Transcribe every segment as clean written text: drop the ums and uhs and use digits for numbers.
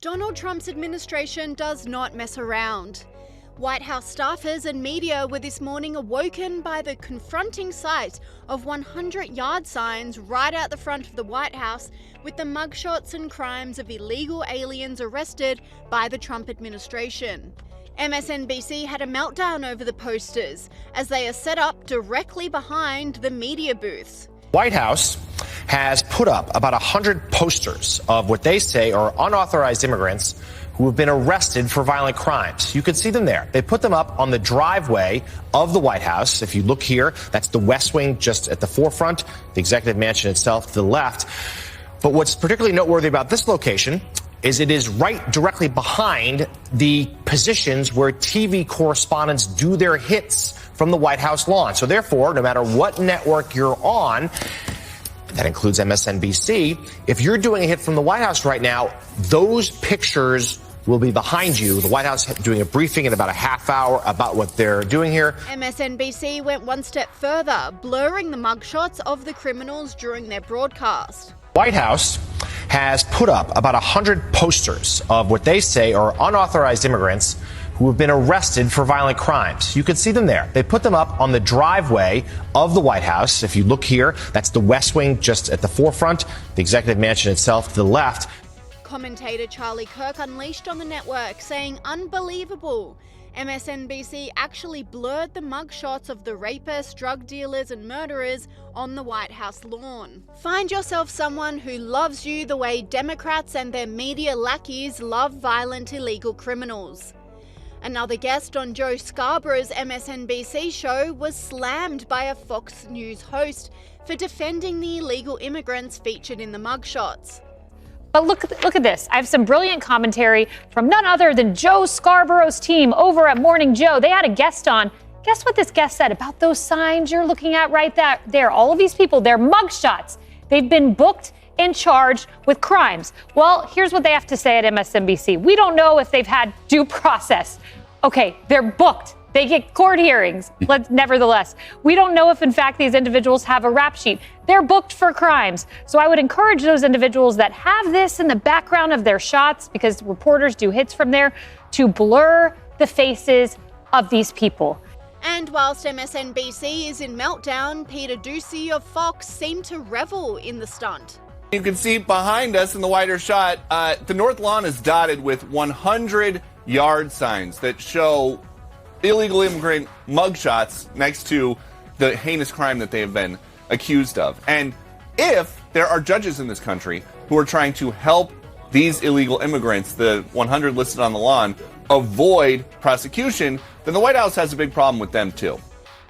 Donald Trump's administration does not mess around. White House staffers and media were this morning awoken by the confronting sight of 100-yard signs right out the front of the White House with the mugshots and crimes of illegal aliens arrested by the Trump administration. MSNBC had a meltdown over the posters as they are set up directly behind the media booths. White House has put up about 100 posters of what they say are unauthorized immigrants who have been arrested for violent crimes. You can see them there. They put them up on the driveway of the White House. If you look here, that's the West Wing just at the forefront, the executive mansion itself to the left. But what's particularly noteworthy about this location is it is right directly behind the positions where TV correspondents do their hits from the White House lawn. So therefore, no matter what network you're on, that includes MSNBC, if you're doing a hit from the White House right now, those pictures will be behind you. The White House doing a briefing in about a half hour about what they're doing here. MSNBC went one step further, blurring the mugshots of the criminals during their broadcast. White House has put up about 100 posters of what they say are unauthorized immigrants who have been arrested for violent crimes. You can see them there. They put them up on the driveway of the White House. If you look here, that's the West Wing just at the forefront, the executive mansion itself to the left. Commentator Charlie Kirk unleashed on the network, saying, "Unbelievable. MSNBC actually blurred the mugshots of the rapists, drug dealers and murderers on the White House lawn." Find yourself someone who loves you the way Democrats and their media lackeys love violent illegal criminals. Another guest on Joe Scarborough's MSNBC show was slammed by a Fox News host for defending the illegal immigrants featured in the mugshots. But look at this. I have some brilliant commentary from none other than Joe Scarborough's team over at Morning Joe. They had a guest on. Guess what this guest said about those signs you're looking at right there? All of these people, they're mugshots. They've been booked and charged with crimes. Well, here's what they have to say at MSNBC. We don't know if they've had due process. Okay, they're booked. They get court hearings. Nevertheless, we don't know if, in fact, these individuals have a rap sheet. They're booked for crimes. So I would encourage those individuals that have this in the background of their shots, because reporters do hits from there, to blur the faces of these people. And whilst MSNBC is in meltdown, Peter Doocy of Fox seemed to revel in the stunt. You can see behind us in the wider shot, the North Lawn is dotted with 100-yard signs that show illegal immigrant mugshots next to the heinous crime that they have been accused of. And if there are judges in this country who are trying to help these illegal immigrants, the 100 listed on the lawn, avoid prosecution, then the White House has a big problem with them too.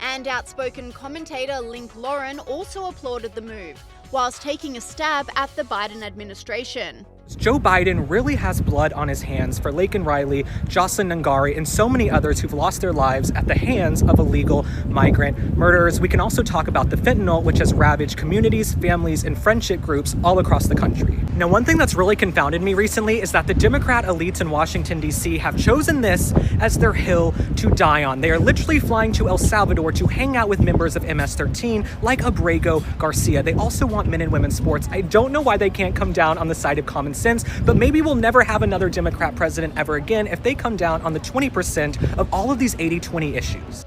And outspoken commentator Link Lauren also applauded the move, whilst taking a stab at the Biden administration. Joe Biden really has blood on his hands for Laken Riley, Jocelyn Nungari, and so many others who've lost their lives at the hands of illegal migrant murderers. We can also talk about the fentanyl, which has ravaged communities, families, and friendship groups all across the country. Now, one thing that's really confounded me recently is that the Democrat elites in Washington, D.C. have chosen this as their hill to die on. They are literally flying to El Salvador to hang out with members of MS-13 like Abrego Garcia. They also want men and women's sports. I don't know why they can't come down on the side of common sense, but maybe we'll never have another Democrat president ever again if they come down on the 20% of all of these 80-20 issues.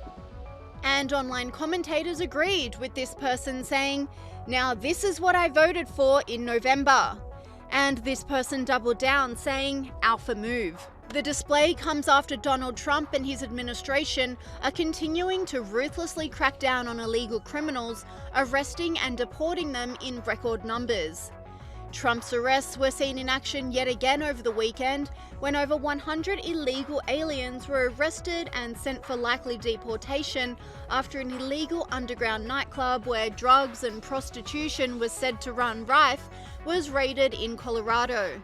And online commentators agreed with this person, saying, "Now this is what I voted for in November." And this person doubled down, saying, "Alpha move." The display comes after Donald Trump and his administration are continuing to ruthlessly crack down on illegal criminals, arresting and deporting them in record numbers. Trump's arrests were seen in action yet again over the weekend, when over 100 illegal aliens were arrested and sent for likely deportation after an illegal underground nightclub where drugs and prostitution was said to run rife was raided in Colorado.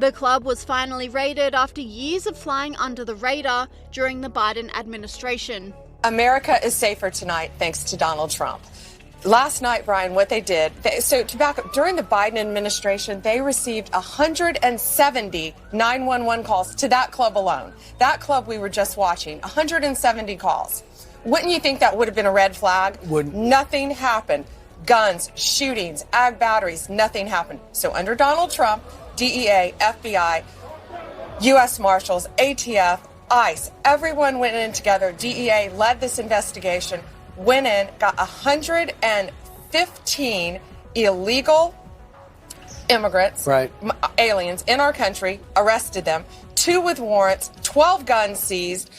The club was finally raided after years of flying under the radar during the Biden administration. America is safer tonight thanks to Donald Trump. Last night, Brian, what they did, to back up, during the Biden administration, they received 170 911 calls to that club alone. That club we were just watching, 170 calls. Wouldn't you think that would have been a red flag? Nothing happened. Guns, shootings, ag batteries, nothing happened. So under Donald Trump, DEA, FBI, U.S. Marshals, ATF, ICE, everyone went in together. DEA led this investigation, went in, got 115 illegal immigrants, aliens in our country, arrested them, 2 with warrants, 12 guns seized.